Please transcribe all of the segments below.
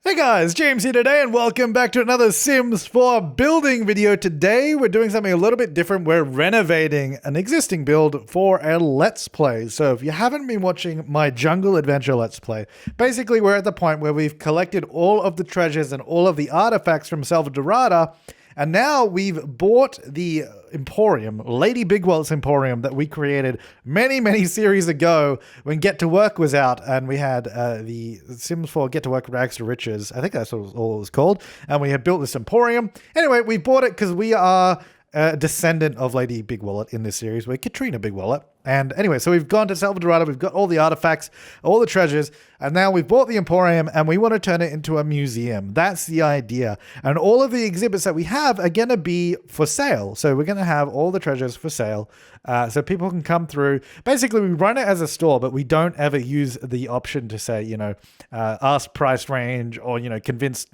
Hey guys, James here today and welcome back to another Sims 4 building video. Today we're doing something a little bit different. We're renovating an existing build for a Let's Play. So if you haven't been watching my Jungle Adventure Let's Play, basically we're at the point where we've collected all of the treasures and all of the artifacts from Salvadorada, and now we've bought the Emporium, Lady Bigwallet's Emporium, that we created many series ago when Get to Work was out, and we had the Sims 4 Get to Work Rags to Riches. I think that's what all it was called. And we had built this Emporium. Anyway, we bought it because we are a descendant of Lady Bigwallet in this series. We're Katrina Bigwallet. And anyway, so we've gone to Salvadorada, we've got all the artifacts, all the treasures, and now we've bought the Emporium and we want to turn it into a museum. That's the idea. And all of the exhibits that we have are going to be for sale. So we're going to have all the treasures for sale so people can come through. Basically, we run it as a store, but we don't ever use the option to say, ask price range or, convince,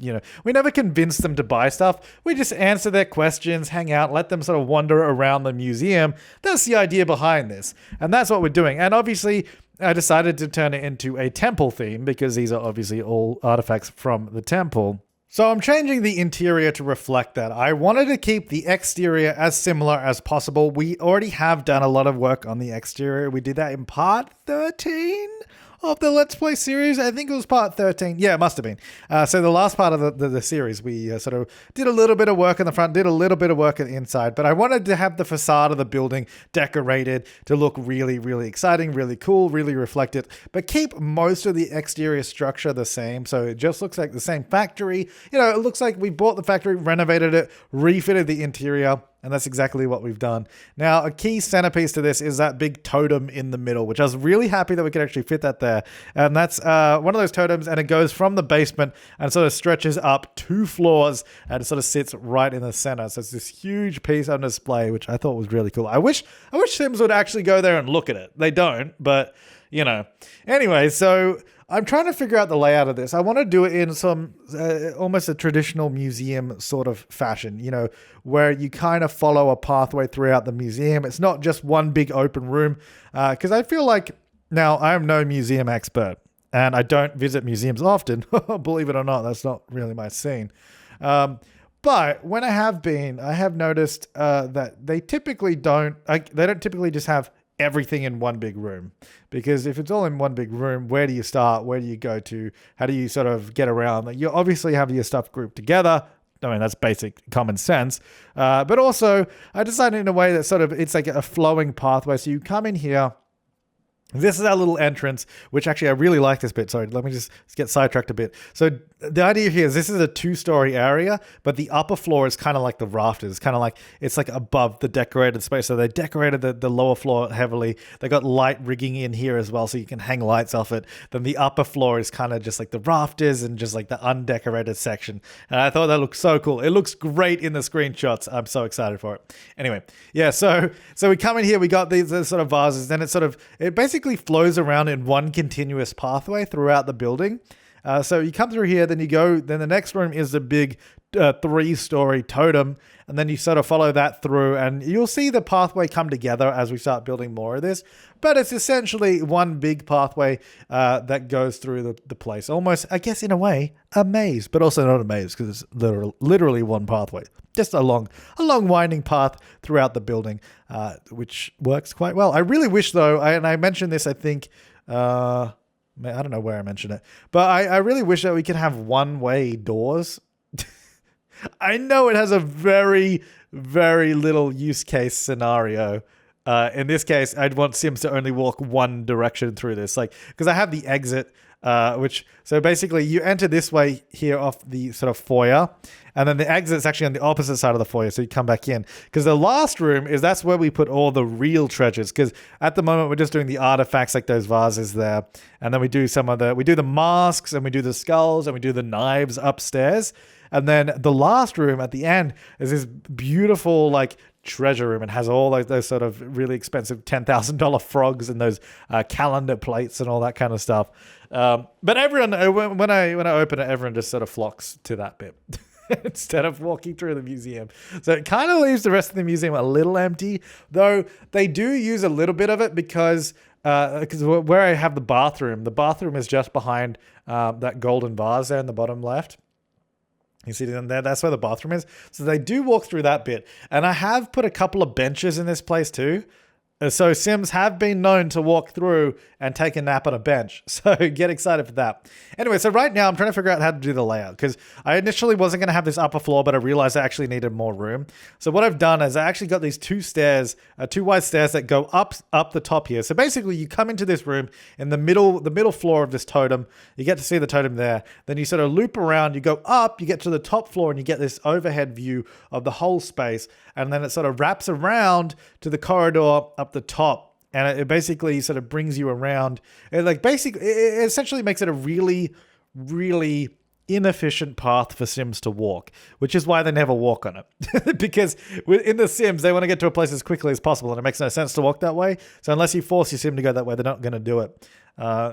we never convince them to buy stuff. We just answer their questions, hang out, let them sort of wander around the museum. That's the idea behind this. And that's what we're doing. And obviously, I decided to turn it into a temple theme because these are obviously all artifacts from the temple. So I'm changing the interior to reflect that. I wanted to keep the exterior as similar as possible. We already have done a lot of work on the exterior. We did that in part 13 of the Let's Play series. I think it was part 13. Yeah, it must have been. So the last part of the series, we sort of did a little bit of work in the front, did a little bit of work at the inside, but I wanted to have the facade of the building decorated to look really exciting, really cool, really reflected, but keep most of the exterior structure the same. So it just looks like the same factory. It looks like we bought the factory, renovated it, refitted the interior. And that's exactly what we've done. Now, a key centerpiece to this is that big totem in the middle, which I was really happy that we could actually fit that there. And that's one of those totems, and it goes from the basement and sort of stretches up 2 floors, and it sort of sits right in the center. So it's this huge piece on display, which I thought was really cool. I wish Sims would actually go there and look at it. They don't, but Anyway, so I'm trying to figure out the layout of this. I want to do it in some almost a traditional museum sort of fashion, where you kind of follow a pathway throughout the museum. It's not just one big open room, because I feel like, now I'm no museum expert and I don't visit museums often. Believe it or not, that's not really my scene. But when I have been, I have noticed that they don't typically just have everything in one big room, because if it's all in one big room, where do you start? Where do you go to? How do you sort of get around? You obviously have your stuff grouped together. I mean, that's basic common sense. But also, I designed it in a way that sort of, it's like a flowing pathway. So you come in here. This is our little entrance, which actually I really like this bit. Sorry, let me just get sidetracked a bit. So the idea here is this is a 2-story area, but the upper floor is kind of like the rafters. It's kind of like, it's like above the decorated space. So they decorated the lower floor heavily. They got light rigging in here as well, so you can hang lights off it. Then the upper floor is kind of just like the rafters and just like the undecorated section. And I thought that looked so cool. It looks great in the screenshots. I'm so excited for it. Anyway, yeah, so we come in here, we got these sort of vases, then it basically flows around in one continuous pathway throughout the building. So you come through here, then the next room is a big 3-story totem, and then you sort of follow that through, and you'll see the pathway come together as we start building more of this. But it's essentially one big pathway that goes through the place. Almost, I guess in a way, a maze, but also not a maze because it's literally one pathway. Just a long winding path throughout the building, which works quite well. I really wish, though, and I mentioned this, I think, I don't know where I mentioned it, but I really wish that we could have one-way doors. I know it has a very little use case scenario. In this case, I'd want Sims to only walk one direction through this, because I have the exit, so basically you enter this way here off the sort of foyer, and then the exit is actually on the opposite side of the foyer, so you come back in. Because the last room that's where we put all the real treasures, because at the moment we're just doing the artifacts like those vases there, and then we do the masks, and we do the skulls, and we do the knives upstairs. And then the last room at the end is this beautiful treasure room. It has all those sort of really expensive $10,000 frogs and those calendar plates and all that kind of stuff. But everyone, when I open it, everyone just sort of flocks to that bit instead of walking through the museum. So it kind of leaves the rest of the museum a little empty, though they do use a little bit of it because where I have the bathroom is just behind that golden vase there in the bottom left. You see them there? That's where the bathroom is. So they do walk through that bit. And I have put a couple of benches in this place too. So Sims have been known to walk through and take a nap on a bench. So get excited for that. Anyway, so right now I'm trying to figure out how to do the layout because I initially wasn't going to have this upper floor, but I realized I actually needed more room. So what I've done is I actually got these two wide stairs that go up the top here. So basically you come into this room in the middle floor of this totem. You get to see the totem there. Then you sort of loop around, you go up, you get to the top floor and you get this overhead view of the whole space. And then it sort of wraps around to the corridor up the top. And it basically sort of brings you around. It essentially makes it a really, really inefficient path for Sims to walk, which is why they never walk on it. Because in the Sims, they want to get to a place as quickly as possible, and it makes no sense to walk that way. So unless you force your Sim to go that way, they're not going to do it.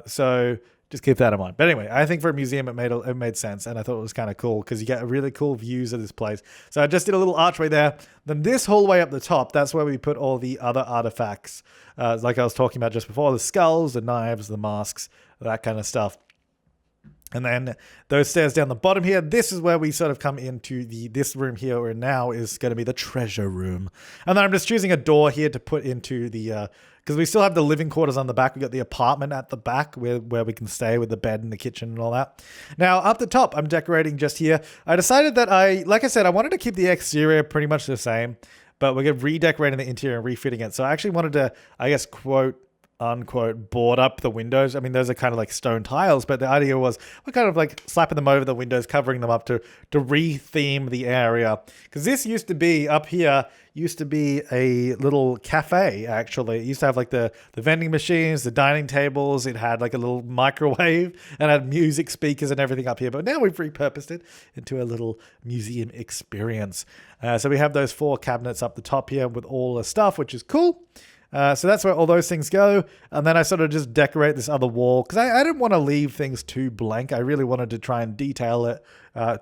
So just keep that in mind. But anyway, I think for a museum, it made sense, and I thought it was kind of cool because you get really cool views of this place. So I just did a little archway there. Then this hallway up the top, that's where we put all the other artifacts, like I was talking about just before, the skulls, the knives, the masks, that kind of stuff. And then those stairs down the bottom here, this is where we sort of come into this room here, where now is going to be the treasure room. And then I'm just choosing a door here to put into the, because we still have the living quarters on the back. We got the apartment at the back where we can stay with the bed and the kitchen and all that. Now up the top, I'm decorating just here. I decided that like I said, I wanted to keep the exterior pretty much the same, but we're redecorating the interior and refitting it. So I actually wanted to, I guess, quote, unquote, board up the windows. I mean, those are kind of like stone tiles, but the idea was we're kind of like slapping them over the windows, covering them up to re-theme the area. Because this used to be, up here, used to be a little cafe, actually. It used to have like the vending machines, the dining tables. It had like a little microwave and had music speakers and everything up here. But now we've repurposed it into a little museum experience. So we have those 4 cabinets up the top here with all the stuff, which is cool. So that's where all those things go. And then I sort of just decorate this other wall because I didn't want to leave things too blank. I really wanted to try and detail it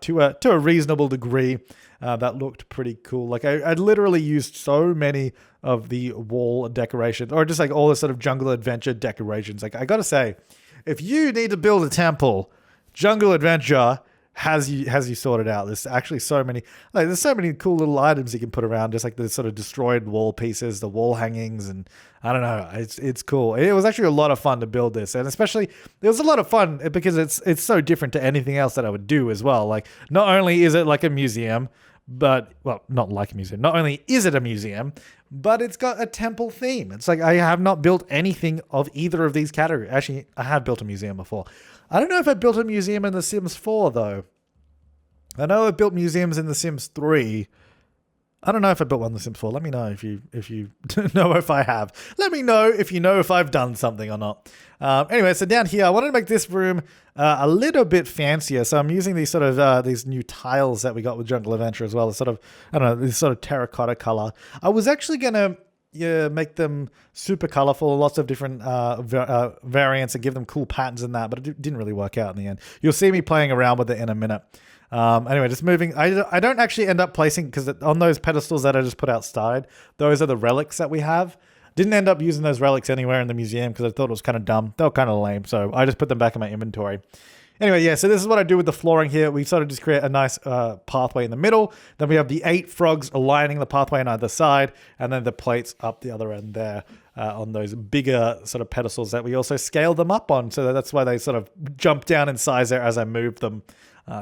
to a reasonable degree. That looked pretty cool. Like I literally used so many of the wall decorations, or just like all the sort of jungle adventure decorations. Like I got to say, if you need to build a temple, Jungle Adventure has you sorted out. There's actually so many, like there's so many cool little items you can put around, just like the sort of destroyed wall pieces, the wall hangings, and I don't know, it's cool. It was actually a lot of fun to build this, and especially it was a lot of fun because it's so different to anything else that I would do as well. Like not only is it like a museum, but well, not like a museum. Not only is it a museum, but it's got a temple theme. It's like I have not built anything of either of these categories. Actually, I have built a museum before. I don't know if I built a museum in The Sims 4 though. I know I built museums in The Sims 3. I don't know if I built one in The Sims 4. Let me know if you know if I have. Let me know if I've done something or not. Anyway, so down here, I wanted to make this room a little bit fancier. So I'm using these sort of these new tiles that we got with Jungle Adventure as well. This sort of, I don't know, this sort of terracotta color. I was actually gonna make them super colorful, lots of different variants, and give them cool patterns in that, but it didn't really work out in the end. You'll see me playing around with it in a minute. Anyway, just moving. I don't actually end up placing, because on those pedestals that I just put outside, those are the relics that we have. Didn't end up using those relics anywhere in the museum because I thought it was kind of dumb. They were kind of lame, so I just put them back in my inventory. Anyway, yeah, so this is what I do with the flooring here. We sort of just create a nice pathway in the middle. Then we have the 8 frogs aligning the pathway on either side, and then the plates up the other end there on those bigger sort of pedestals that we also scale them up on. So that's why they sort of jump down in size there as I move them,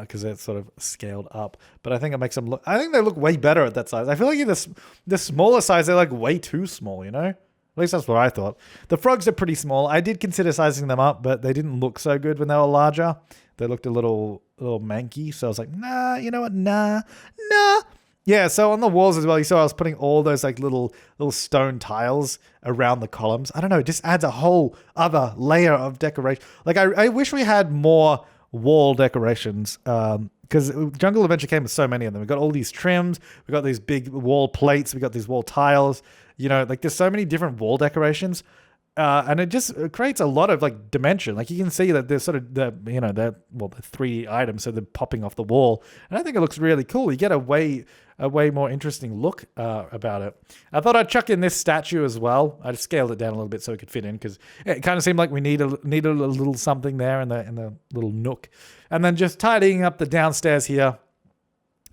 because it's sort of scaled up. But I think it makes them look, I think they look way better at that size. I feel like in the smaller size, they're like way too small, you know? At least that's what I thought. The frogs are pretty small. I did consider sizing them up, but they didn't look so good when they were larger. They looked a little manky. So I was like, nah, you know what? Nah. Yeah, so on the walls as well, you saw I was putting all those like little stone tiles around the columns. I don't know, it just adds a whole other layer of decoration. Like I wish we had more wall decorations, because Jungle Adventure came with so many of them. We've got all these trims, we've got these big wall plates, we've got these wall tiles. You know, like there's so many different wall decorations. And it just creates a lot of like dimension. Like you can see that there's sort of the 3D items, so they're popping off the wall, and I think it looks really cool. You get a way more interesting look about it. I thought I'd chuck in this statue as well. I just scaled it down a little bit so it could fit in, because it kind of seemed like we needed a little something there in the little nook. And then just tidying up the downstairs here,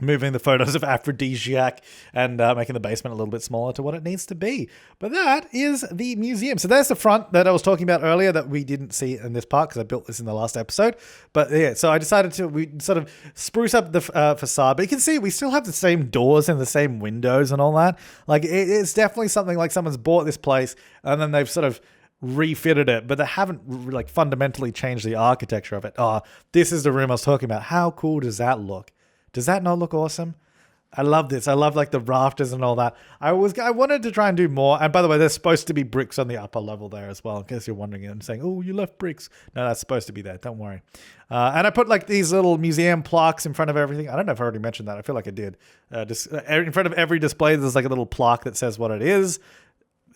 moving the photos of Aphrodisiac and making the basement a little bit smaller to what it needs to be. But that is the museum. So there's the front that I was talking about earlier that we didn't see in this part because I built this in the last episode. But yeah, so I decided we sort of spruce up the facade. But you can see we still have the same doors and the same windows and all that. Like it's definitely something like someone's bought this place and then they've sort of refitted it, but they haven't like fundamentally changed the architecture of it. Oh, this is the room I was talking about. How cool does that look? Does that not look awesome? I love this. I love like the rafters and all that. I wanted to try and do more. And by the way, there's supposed to be bricks on the upper level there as well, in case you're wondering and saying, oh, you left bricks. No, that's supposed to be there. Don't worry. And I put like these little museum plaques in front of everything. I don't know if I already mentioned that. I feel like I did. Just in front of every display, there's like a little plaque that says what it is.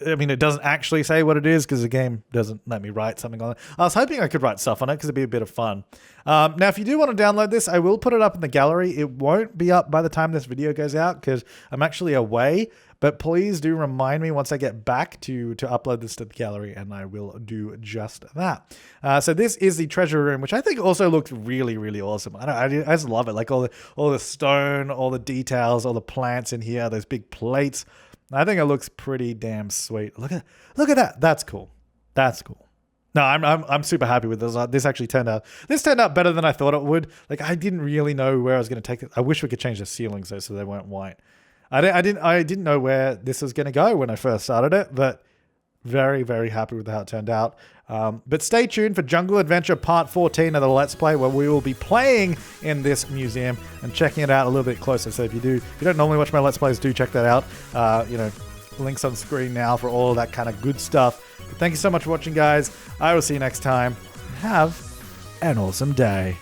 I mean, it doesn't actually say what it is because the game doesn't let me write something on it. I was hoping I could write stuff on it because it'd be a bit of fun. Now, if you do want to download this, I will put it up in the gallery. It won't be up by the time this video goes out because I'm actually away. But please do remind me once I get back to upload this to the gallery, and I will do just that. So this is the treasure room, which I think also looks really, really awesome. I just love it. Like all the stone, all the details, all the plants in here, those big plates. I think it looks pretty damn sweet. Look at that. That's cool. That's cool. No, I'm super happy with this. This actually turned out better than I thought it would. Like I didn't really know where I was going to take it. I wish we could change the ceilings though so they weren't white. I didn't know where this was going to go when I first started it, but very, very happy with how it turned out. But stay tuned for Jungle Adventure Part 14 of the Let's Play, where we will be playing in this museum and checking it out a little bit closer. So if you don't normally watch my Let's Plays, do check that out. Links on screen now for all of that kind of good stuff. But thank you so much for watching, guys. I will see you next time. Have an awesome day.